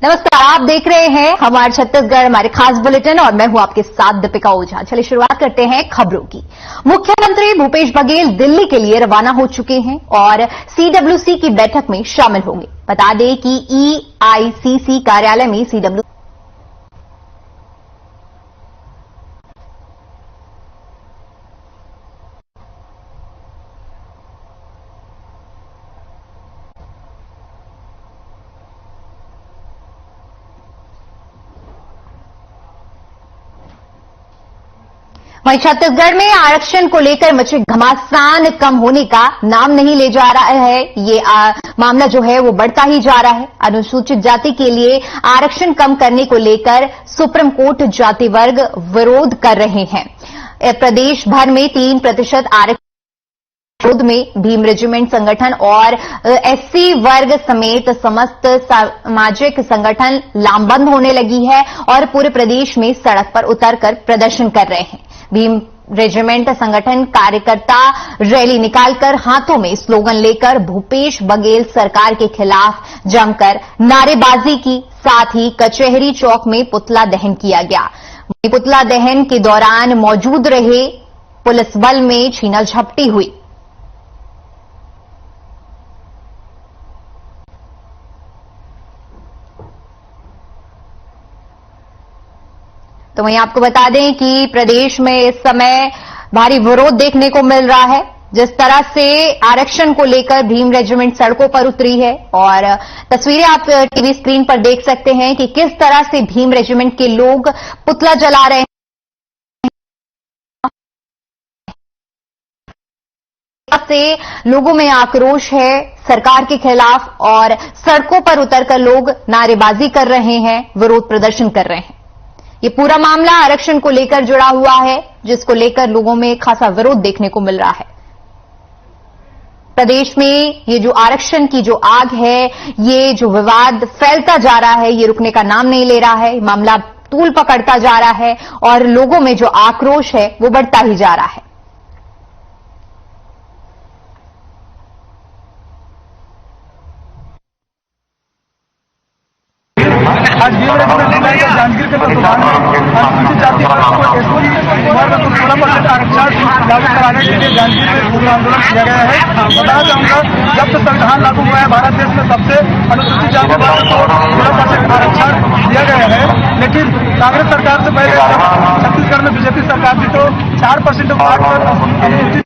नमस्कार, आप देख रहे हैं हमारे छत्तीसगढ़, हमारे खास बुलेटिन और मैं हूं आपके साथ दीपिका ओझा। चलिए शुरुआत करते हैं खबरों की। मुख्यमंत्री भूपेश बघेल दिल्ली के लिए रवाना हो चुके हैं और सीडब्ल्यूसी की बैठक में शामिल होंगे। बता दें कि ईआईसीसी कार्यालय में सीडब्ल्यूसी वहीं छत्तीसगढ़ में आरक्षण को लेकर मचे घमासान कम होने का नाम नहीं ले जा रहा है। ये मामला जो है वो बढ़ता ही जा रहा है। अनुसूचित जाति के लिए आरक्षण कम करने को लेकर सुप्रीम कोर्ट जाति वर्ग विरोध कर रहे हैं। प्रदेश भर में 3% आरक्षण विरोध में भीम रेजिमेंट संगठन और एससी वर्ग समेत समस्त सामाजिक संगठन लामबंद होने लगी है और पूरे प्रदेश में सड़क पर उतरकर प्रदर्शन कर रहे हैं। भीम रेजिमेंट संगठन कार्यकर्ता रैली निकालकर हाथों में स्लोगन लेकर भूपेश बघेल सरकार के खिलाफ जमकर नारेबाजी की, साथ ही कचहरी चौक में पुतला दहन किया गया। पुतला दहन के दौरान मौजूद रहे पुलिस बल में छीना झपटी हुई। तो वहीं आपको बता दें कि प्रदेश में इस समय भारी विरोध देखने को मिल रहा है। जिस तरह से आरक्षण को लेकर भीम रेजिमेंट सड़कों पर उतरी है और तस्वीरें आप टीवी स्क्रीन पर देख सकते हैं कि किस तरह से भीम रेजिमेंट के लोग पुतला जला रहे हैं। से लोगों में आक्रोश है सरकार के खिलाफ और सड़कों पर उतरकर लोग नारेबाजी कर रहे हैं, विरोध प्रदर्शन कर रहे हैं। ये पूरा मामला आरक्षण को लेकर जुड़ा हुआ है, जिसको लेकर लोगों में खासा विरोध देखने को मिल रहा है। प्रदेश में ये जो आरक्षण की जो आग है, ये जो विवाद फैलता जा रहा है, ये रुकने का नाम नहीं ले रहा है। मामला तूल पकड़ता जा रहा है और लोगों में जो आक्रोश है वो बढ़ता ही जा रहा है। आज जांजगीर के दुकान में अनुसूचित जाति वर्ग को एससी वर्ग को 16% आरक्षण लागू कराने के लिए जांजगीर में पूर्ण आंदोलन किया गया है। बताया जाऊंगा, जब से संविधान लागू हुआ है भारत देश में तब से अनुसूचित जाति वर्ग को 16% आरक्षण दिया गया है, लेकिन कांग्रेस सरकार से पहले छत्तीसगढ़ में बीजेपी सरकार थी तो 4% अनुसूचित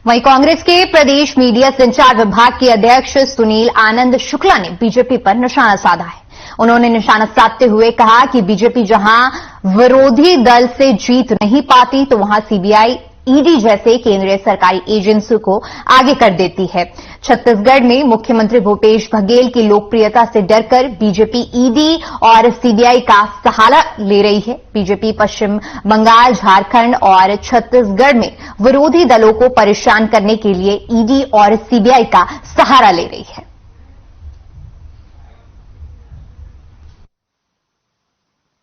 वहीं कांग्रेस के प्रदेश मीडिया संचार विभाग के अध्यक्ष सुनील आनंद शुक्ला ने बीजेपी पर निशाना साधा है। उन्होंने निशाना साधते हुए कहा कि बीजेपी जहां विरोधी दल से जीत नहीं पाती तो वहां सीबीआई, ईडी जैसे केंद्रीय सरकारी एजेंसियों को आगे कर देती है। छत्तीसगढ़ में मुख्यमंत्री भूपेश बघेल की लोकप्रियता से डरकर बीजेपी ईडी और सीबीआई का सहारा ले रही है। बीजेपी पश्चिम बंगाल, झारखंड और छत्तीसगढ़ में विरोधी दलों को परेशान करने के लिए ईडी और सीबीआई का सहारा ले रही है।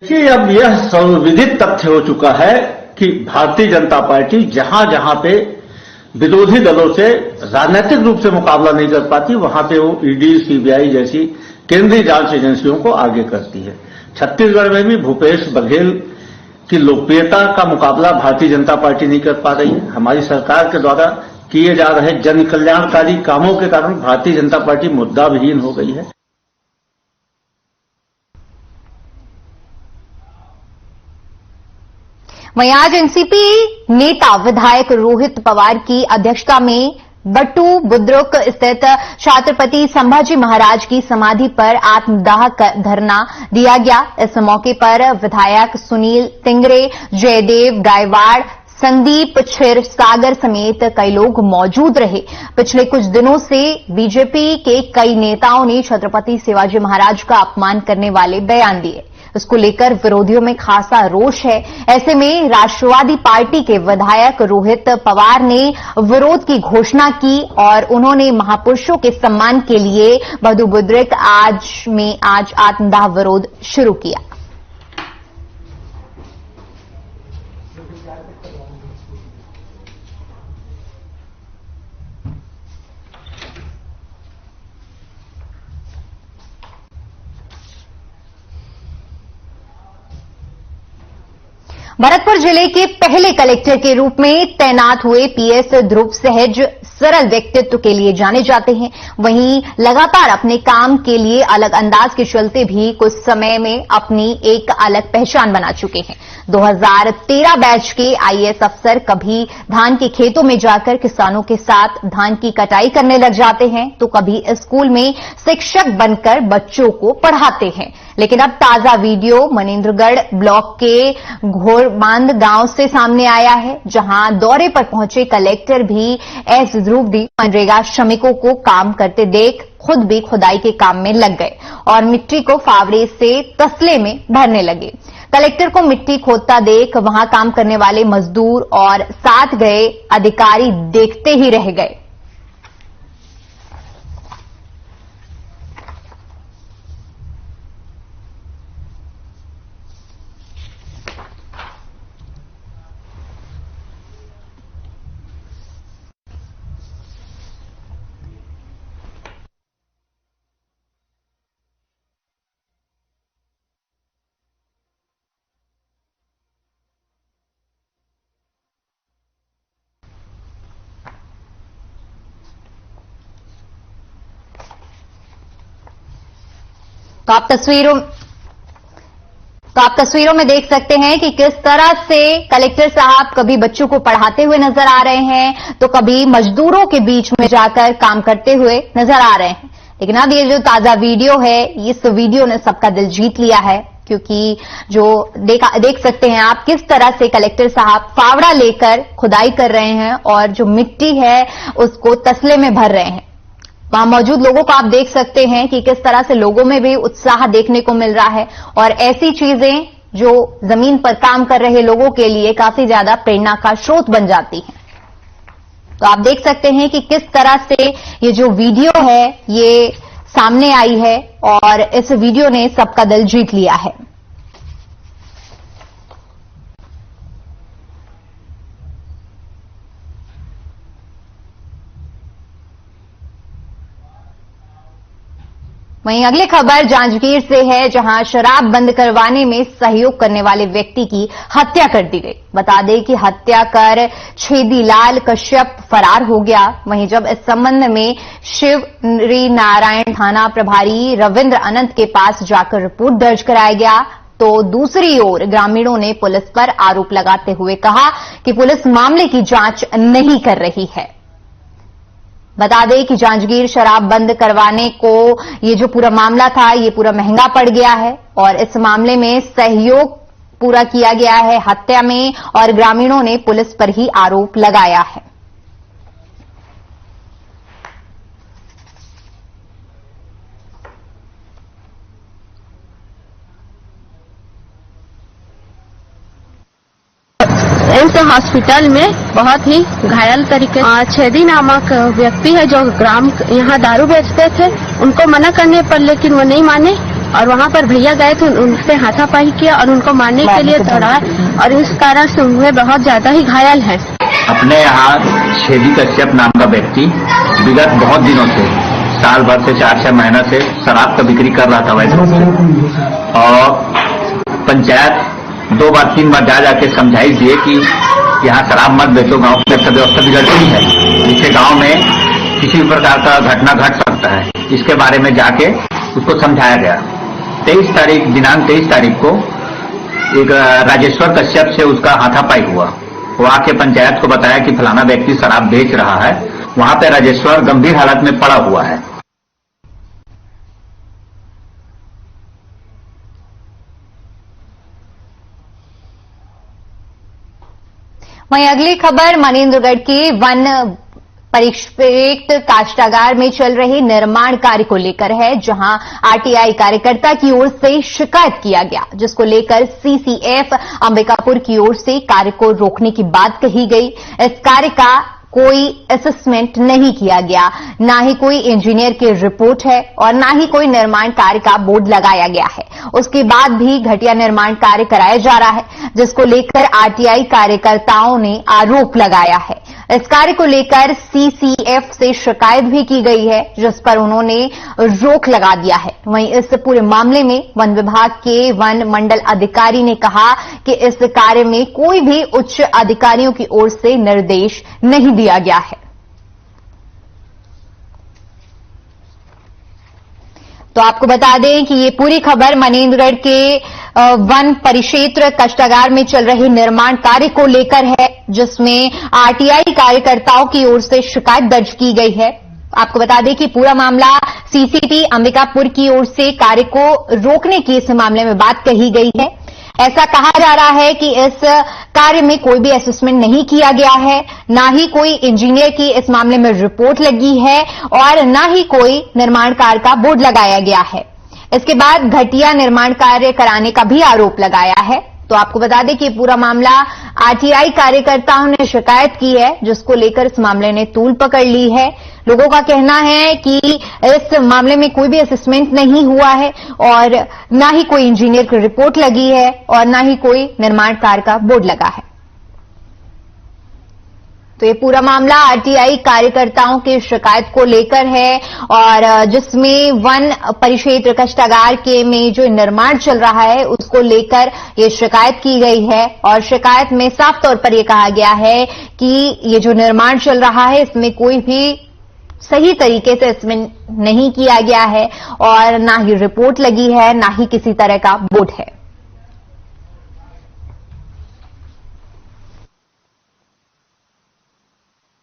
देखिए, अब यह सर्वविदित तथ्य हो चुका है कि भारतीय जनता पार्टी जहां जहां पे विरोधी दलों से राजनीतिक रूप से मुकाबला नहीं कर पाती, वहां पे वो ईडी, सीबीआई जैसी केंद्रीय जांच एजेंसियों को आगे करती है। छत्तीसगढ़ में भी भूपेश बघेल की लोकप्रियता का मुकाबला भारतीय जनता पार्टी नहीं कर पा रही है। हमारी सरकार के द्वारा किए जा रहे जन कल्याणकारी कामों के कारण भारतीय जनता पार्टी मुद्दा विहीन हो गई है। वहीं आज एनसीपी नेता विधायक रोहित पवार की अध्यक्षता में बट्टू बुद्रुक स्थित छत्रपति संभाजी महाराज की समाधि पर आत्मदाह धरना दिया गया। इस मौके पर विधायक सुनील तिंगरे, जयदेव गायवाड़, संदीप क्षीरसागर समेत कई लोग मौजूद रहे। पिछले कुछ दिनों से बीजेपी के कई नेताओं ने छत्रपति शिवाजी महाराज का अपमान करने वाले बयान दिए। उसको लेकर विरोधियों में खासा रोष है। ऐसे में राष्ट्रवादी पार्टी के विधायक रोहित पवार ने विरोध की घोषणा की और उन्होंने महापुरुषों के सम्मान के लिए मधु बुद्रिक आज आत्मदाह विरोध शुरू किया। भरतपुर जिले के पहले कलेक्टर के रूप में तैनात हुए पीएस ध्रुव सहज सरल व्यक्तित्व के लिए जाने जाते हैं। वहीं लगातार अपने काम के लिए अलग अंदाज के चलते भी कुछ समय में अपनी एक अलग पहचान बना चुके हैं। 2013 बैच के आईएएस अफसर कभी धान के खेतों में जाकर किसानों के साथ धान की कटाई करने लग जाते हैं, तो कभी स्कूल में शिक्षक बनकर बच्चों को पढ़ाते हैं। लेकिन अब ताजा वीडियो मनेन्द्रगढ़ ब्लॉक के घोरबांध गांव से सामने आया है, जहां दौरे पर पहुंचे कलेक्टर भी एस ध्रुव भी मनरेगा श्रमिकों को काम करते देख खुद भी खुदाई के काम में लग गए और मिट्टी को फावड़े से तसले में भरने लगे। कलेक्टर को मिट्टी खोदता देख वहां काम करने वाले मजदूर और साथ गए अधिकारी देखते ही रह गए। तो आप तस्वीरों में देख सकते हैं कि किस तरह से कलेक्टर साहब कभी बच्चों को पढ़ाते हुए नजर आ रहे हैं, तो कभी मजदूरों के बीच में जाकर काम करते हुए नजर आ रहे हैं। लेकिन अब ये जो ताजा वीडियो है, इस वीडियो ने सबका दिल जीत लिया है, क्योंकि जो देख सकते हैं आप किस तरह से कलेक्टर साहब फावड़ा लेकर खुदाई कर रहे हैं और जो मिट्टी है उसको तसले में भर रहे हैं। वहां मौजूद लोगों को आप देख सकते हैं कि किस तरह से लोगों में भी उत्साह देखने को मिल रहा है और ऐसी चीजें जो जमीन पर काम कर रहे लोगों के लिए काफी ज्यादा प्रेरणा का स्रोत बन जाती हैं। तो आप देख सकते हैं कि किस तरह से ये जो वीडियो है ये सामने आई है और इस वीडियो ने सबका दिल जीत लिया है। वहीं अगली खबर जांजगीर से है, जहां शराब बंद करवाने में सहयोग करने वाले व्यक्ति की हत्या कर दी गई। बता दें कि हत्या कर छेदीलाल कश्यप फरार हो गया। वहीं जब इस संबंध में शिवरी नारायण थाना प्रभारी रविंद्र अनंत के पास जाकर रिपोर्ट दर्ज कराया गया, तो दूसरी ओर ग्रामीणों ने पुलिस पर आरोप लगाते हुए कहा कि पुलिस मामले की जांच नहीं कर रही है। बता दें कि जांजगीर शराब बंद करवाने को ये जो पूरा मामला था ये पूरा महंगा पड़ गया है और इस मामले में सहयोग पूरा किया गया है हत्या में और ग्रामीणों ने पुलिस पर ही आरोप लगाया है। एम्स हॉस्पिटल में बहुत ही घायल तरीके छेदी नामक व्यक्ति है जो ग्राम यहाँ दारू बेचते थे, उनको मना करने पर लेकिन वो नहीं माने और वहाँ पर भैया गए थे, उनसे हाथापाई किया और उनको मारने के लिए दौड़ा और इस कारण से वे बहुत ज्यादा ही घायल है। अपने यहाँ छेदी कश्यप नाम का व्यक्ति विगत बहुत दिनों से साल भर से 4-6 महीना से शराब का बिक्री कर रहा था वैसे, और पंचायत 2 बार 3 बार जा जाके समझाई दिए कि यहाँ शराब मत बेचो, गांव की अर्थव्यवस्था बिगड़ रही है, जिससे गांव में किसी भी प्रकार का घटना घट सकता है। इसके बारे में जाके उसको समझाया गया। 23 तारीख को एक राजेश्वर कश्यप से उसका हाथापाई हुआ। वो आके पंचायत को बताया कि फलाना व्यक्ति शराब बेच रहा है। वहां पे राजेश्वर गंभीर हालत में पड़ा हुआ है। वहीं अगली खबर मनेन्द्रगढ़ के वन परिष्कृत काष्ठागार में चल रहे निर्माण कार्य को लेकर है, जहां आरटीआई कार्यकर्ता की ओर से शिकायत किया गया, जिसको लेकर सीसीएफ अंबिकापुर की ओर से कार्य को रोकने की बात कही गई। इस कार्य का कोई असेसमेंट नहीं किया गया, ना ही कोई इंजीनियर की रिपोर्ट है और ना ही कोई निर्माण कार्य का बोर्ड लगाया गया है। उसके बाद भी घटिया निर्माण कार्य कराया जा रहा है, जिसको लेकर आरटीआई कार्यकर्ताओं ने आरोप लगाया है। इस कार्य को लेकर सीसीएफ से शिकायत भी की गई है, जिस पर उन्होंने रोक लगा दिया है। वहीं इस पूरे मामले में वन विभाग के वन मंडल अधिकारी ने कहा कि इस कार्य में कोई भी उच्च अधिकारियों की ओर से निर्देश नहीं दिया गया है। तो आपको बता दें कि ये पूरी खबर मनेन्द्रगढ़ के वन परिक्षेत्र काष्ठागार में चल रहे निर्माण कार्य को लेकर है, जिसमें आरटीआई कार्यकर्ताओं की ओर से शिकायत दर्ज की गई है। आपको बता दें कि पूरा मामला सीसीटी अंबिकापुर की ओर से कार्य को रोकने की इस मामले में बात कही गई है। ऐसा कहा जा रहा है कि इस कार्य में कोई भी असेसमेंट नहीं किया गया है, ना ही कोई इंजीनियर की इस मामले में रिपोर्ट लगी है और ना ही कोई निर्माण कार्य का बोर्ड लगाया गया है। इसके बाद घटिया निर्माण कार्य कराने का भी आरोप लगाया है। तो आपको बता दें कि पूरा मामला आरटीआई कार्यकर्ताओं ने शिकायत की है, जिसको लेकर इस मामले ने तूल पकड़ ली है। लोगों का कहना है कि इस मामले में कोई भी असेसमेंट नहीं हुआ है और ना ही कोई इंजीनियर की रिपोर्ट लगी है और ना ही कोई निर्माण कार्य का बोर्ड लगा है। तो ये पूरा मामला आरटीआई कार्यकर्ताओं की शिकायत को लेकर है और जिसमें वन परिक्षेत्र काष्ठागार के में जो निर्माण चल रहा है उसको लेकर ये शिकायत की गई है। और शिकायत में साफ तौर पर यह कहा गया है कि ये जो निर्माण चल रहा है इसमें कोई भी सही तरीके से इसमें नहीं किया गया है और ना ही रिपोर्ट लगी है, ना ही किसी तरह का बोर्ड है।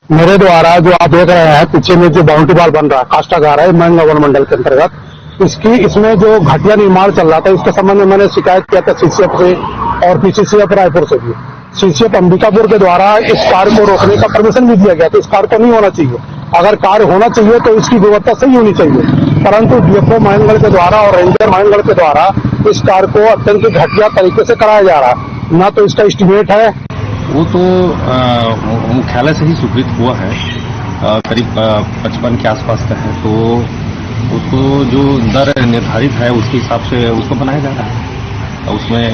मेरे द्वारा जो आप देख रहे हैं पीछे में जो बाउंड्री वॉल बन रहा है काष्ठागार है मनेन्द्रगढ़ वन मंडल के अंतर्गत, इसमें जो घटिया निर्माण चल रहा था इसके संबंध में मैंने शिकायत किया था सीसीएफ से और पीसीसीएफ रायपुर से भी। सीसीएफ अंबिकापुर के द्वारा इस कार्य को रोकने का परमिशन भी दिया गया, तो इस कार्य को नहीं होना चाहिए। अगर कार्य होना चाहिए तो इसकी गुणवत्ता सही होनी चाहिए, परंतु डीएफओ मनेन्द्रगढ़ के द्वारा और रेंजर मनेन्द्रगढ़ के द्वारा इस कार्य को अत्यंत घटिया तरीके से कराया जा रहा है। ना तो इसका एस्टिमेट है, वो तो मुख्यालय से ही स्वीकृत हुआ है, करीब 55 के आसपास का है, तो उसको जो दर निर्धारित है उसके हिसाब से उसको बनाया जा रहा है। उसमें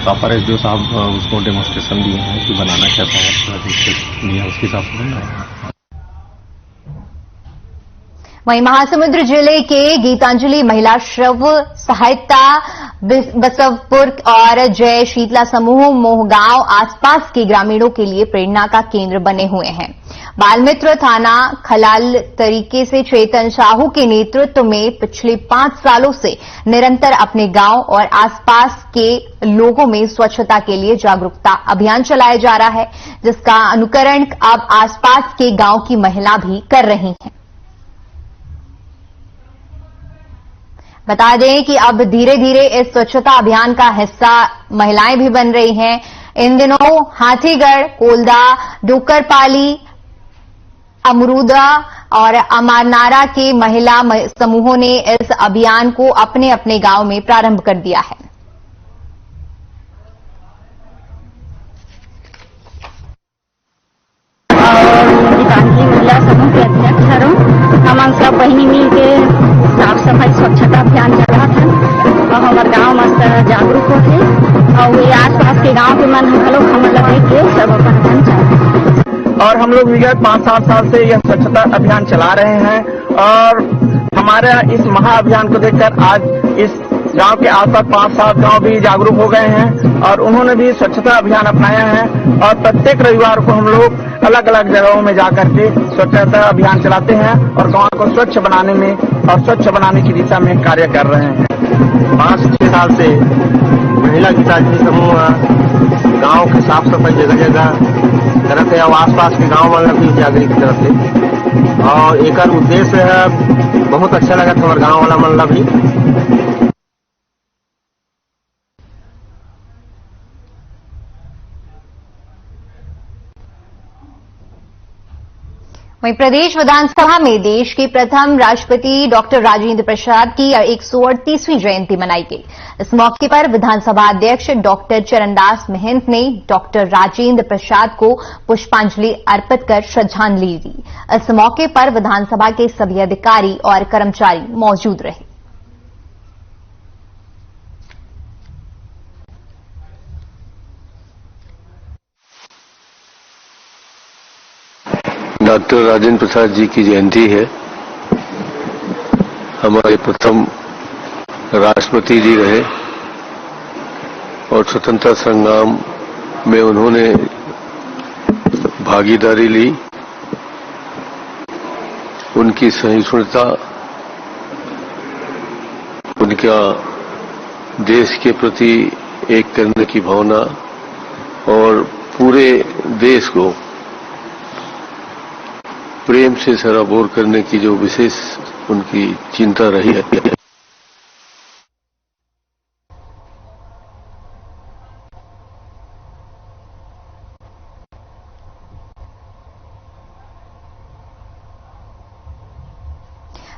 प्रॉपर एसडीओ साहब उसको डेमोन्स्ट्रेशन दिए हैं कि बनाना कैसा है, उसके हिसाब से बन रहा है। वहीं महासमुंद जिले के गीतांजलि महिला श्रव सहायता बसवपुर और जय शीतला समूह मोहगांव आसपास के ग्रामीणों के लिए प्रेरणा का केंद्र बने हुए हैं। बालमित्र थाना खलाल तरीके से चेतन साहू के नेतृत्व में पिछले 5 सालों से निरंतर अपने गांव और आसपास के लोगों में स्वच्छता के लिए जागरूकता अभियान चलाया जा रहा है, जिसका अनुकरण अब आसपास के गांव की महिला भी कर रही हैं। बता दें कि अब धीरे धीरे इस स्वच्छता अभियान का हिस्सा महिलाएं भी बन रही हैं। इन दिनों हाथीगढ़, कोलदा, डोकरपाली, अमरूदा और अमारनारा के महिला समूहों ने इस अभियान को अपने अपने गांव में प्रारंभ कर दिया है। गीतांजलि महिला समूह के अध्यक्ष हूँ। हम सब बहनी मिल के साफ सफाई स्वच्छता अभियान चल रहा था और हमारे गाँव मस्त जागरूक होते और वे आसपास के गाँव के मन हम लोग के सब अपन अभियान चल। और हम लोग विगत 5-7 साल से यह स्वच्छता अभियान चला रहे हैं और हमारे इस महाअभियान को देखकर आज इस गांव के आसपास 5-7 गांव भी जागरूक हो गए हैं और उन्होंने भी स्वच्छता अभियान अपनाया है। और प्रत्येक रविवार को हम लोग अलग अलग जगहों में जाकर के स्वच्छता अभियान चलाते हैं और गांव को स्वच्छ बनाने में और स्वच्छ बनाने की दिशा में कार्य कर रहे हैं। 5-6 साल से महिला गीतांजलि समूह गांव की साफ सफाई जगह जगह करते हैं और आसपास के गांव वाले भी जागरूक करते और एक उद्देश्य है बहुत अच्छा लगा था हमारे गांव वाला मल्ला भी। वहीं प्रदेश विधानसभा में देश के प्रथम राष्ट्रपति डॉक्टर राजेंद्र प्रसाद की 138वीं जयंती मनाई गई। इस मौके पर विधानसभा अध्यक्ष डॉक्टर चरणदास महंत ने डॉक्टर राजेंद्र प्रसाद को पुष्पांजलि अर्पित कर श्रद्धांजलि दी। इस मौके पर विधानसभा के सभी अधिकारी और कर्मचारी मौजूद रहे। डॉक्टर राजेंद्र प्रसाद जी की जयंती है। हमारे प्रथम राष्ट्रपति जी रहे और स्वतंत्रता संग्राम में उन्होंने भागीदारी ली। उनकी सहिष्णुता, उनका देश के प्रति एक करने की भावना और पूरे देश को प्रेम से सराबोर करने की जो विशेष उनकी चिंता रही है।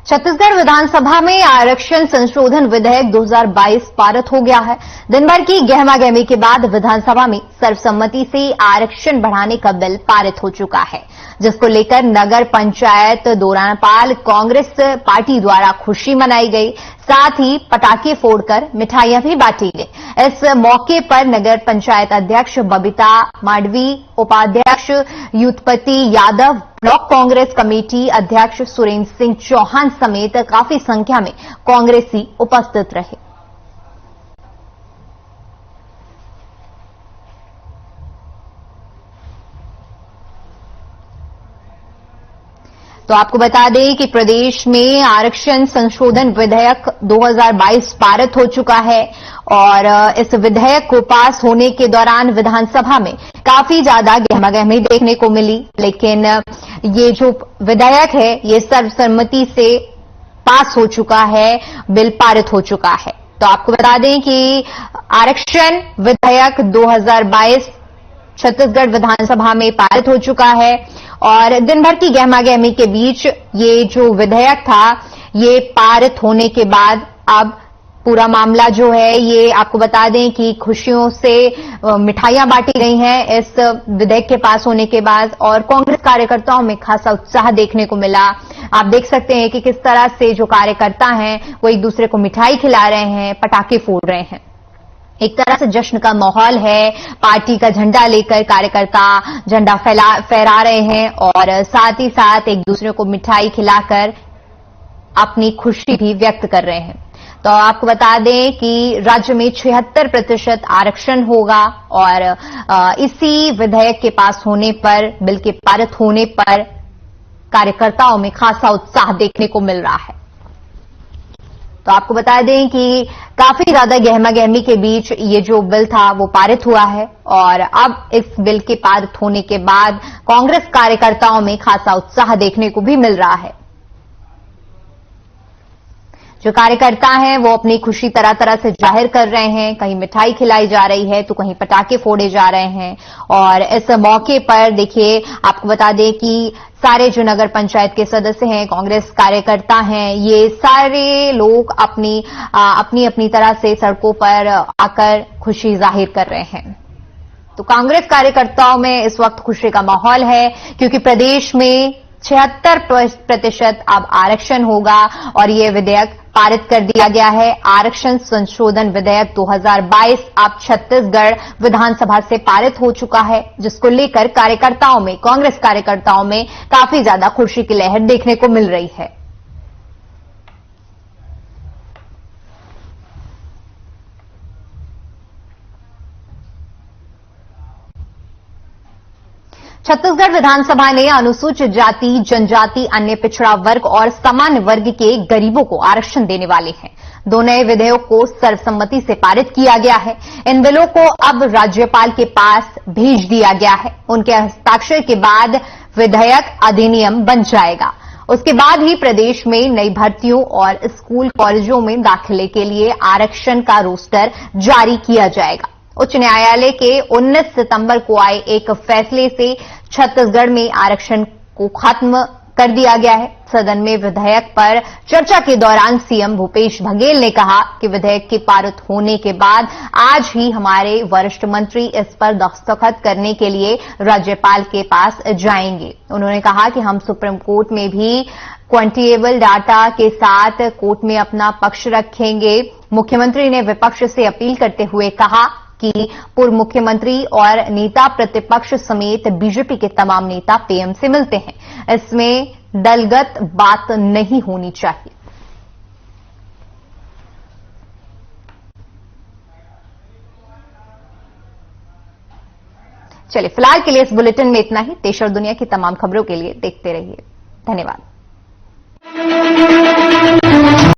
छत्तीसगढ़ विधानसभा में आरक्षण संशोधन विधेयक 2022 पारित हो गया है। दिन भर की गहमागहमी के बाद विधानसभा में सर्वसम्मति से आरक्षण बढ़ाने का बिल पारित हो चुका है, जिसको लेकर नगर पंचायत दोरानापाल कांग्रेस पार्टी द्वारा खुशी मनाई गई। साथ ही पटाखे फोड़कर मिठाइयां भी बांटी गई। इस मौके पर नगर पंचायत अध्यक्ष बबीता माडवी, उपाध्यक्ष युद्धपति यादव, ब्लॉक कांग्रेस कमेटी अध्यक्ष सुरेंद्र सिंह चौहान समेत काफी संख्या में कांग्रेसी उपस्थित रहे। तो आपको बता दें कि प्रदेश में आरक्षण संशोधन विधेयक 2022 पारित हो चुका है और इस विधेयक को पास होने के दौरान विधानसभा में काफी ज्यादा गहमागहमी देखने को मिली, लेकिन ये जो विधेयक है ये सर्वसम्मति से पास हो चुका है, बिल पारित हो चुका है। तो आपको बता दें कि आरक्षण विधेयक 2022 छत्तीसगढ़ विधानसभा में पारित हो चुका है और दिन भर की गहमागहमी के बीच ये जो विधेयक था ये पारित होने के बाद अब पूरा मामला जो है ये आपको बता दें कि खुशियों से मिठाइयां बांटी गई हैं इस विधेयक के पास होने के बाद और कांग्रेस कार्यकर्ताओं में खासा उत्साह देखने को मिला। आप देख सकते हैं कि किस तरह से जो कार्यकर्ता हैं वो एक दूसरे को मिठाई खिला रहे हैं, पटाखे फोड़ रहे हैं। एक तरह से जश्न का माहौल है। पार्टी का झंडा लेकर कार्यकर्ता झंडा फहरा रहे हैं और साथ ही साथ एक दूसरे को मिठाई खिलाकर अपनी खुशी भी व्यक्त कर रहे हैं। तो आपको बता दें कि राज्य में 76% आरक्षण होगा और इसी विधेयक के पास होने पर, बिल के पारित होने पर कार्यकर्ताओं में खासा उत्साह देखने को मिल रहा है। तो आपको बता दें कि काफी ज्यादा गहमागहमी के बीच ये जो बिल था वो पारित हुआ है और अब इस बिल के पारित होने के बाद कांग्रेस कार्यकर्ताओं में खासा उत्साह देखने को भी मिल रहा है। जो कार्यकर्ता हैं वो अपनी खुशी तरह तरह से जाहिर कर रहे हैं। कहीं मिठाई खिलाई जा रही है तो कहीं पटाखे फोड़े जा रहे हैं और इस मौके पर देखिए आपको बता दें कि सारे जो नगर पंचायत के सदस्य हैं, कांग्रेस कार्यकर्ता हैं, ये सारे लोग अपनी तरह से सड़कों पर आकर खुशी जाहिर कर रहे हैं। तो कांग्रेस कार्यकर्ताओं में इस वक्त खुशी का माहौल है क्योंकि प्रदेश में 76% अब आरक्षण होगा और ये विधेयक पारित कर दिया गया है। आरक्षण संशोधन विधेयक 2022 अब छत्तीसगढ़ विधानसभा से पारित हो चुका है, जिसको लेकर कार्यकर्ताओं में, कांग्रेस कार्यकर्ताओं में काफी ज्यादा खुशी की लहर देखने को मिल रही है। छत्तीसगढ़ विधानसभा ने अनुसूचित जाति, जनजाति, अन्य पिछड़ा वर्ग और सामान्य वर्ग के गरीबों को आरक्षण देने वाले हैं। 2 नए विधेयक को सर्वसम्मति से पारित किया गया है। इन बिलों को अब राज्यपाल के पास भेज दिया गया है। उनके हस्ताक्षर के बाद विधेयक अधिनियम बन जाएगा। उसके बाद ही प्रदेश में नई भर्तियों और स्कूल कॉलेजों में दाखिले के लिए आरक्षण का रोस्टर जारी किया जाएगा। उच्च न्यायालय के 19 सितंबर को आए एक फैसले से छत्तीसगढ़ में आरक्षण को खत्म कर दिया गया है। सदन में विधेयक पर चर्चा के दौरान सीएम भूपेश बघेल ने कहा कि विधेयक के पारित होने के बाद आज ही हमारे वरिष्ठ मंत्री इस पर दस्तखत करने के लिए राज्यपाल के पास जाएंगे। उन्होंने कहा कि हम सुप्रीम कोर्ट में भी क्वांटिटेबल डाटा के साथ कोर्ट में अपना पक्ष रखेंगे। मुख्यमंत्री ने विपक्ष से अपील करते हुए कहा कि पूर्व मुख्यमंत्री और नेता प्रतिपक्ष समेत बीजेपी के तमाम नेता पीएम से मिलते हैं। इसमें दलगत बात नहीं होनी चाहिए। चलिए, फिलहाल के लिए इस बुलेटिन में इतना ही। देश और दुनिया की तमाम खबरों के लिए देखते रहिए। धन्यवाद।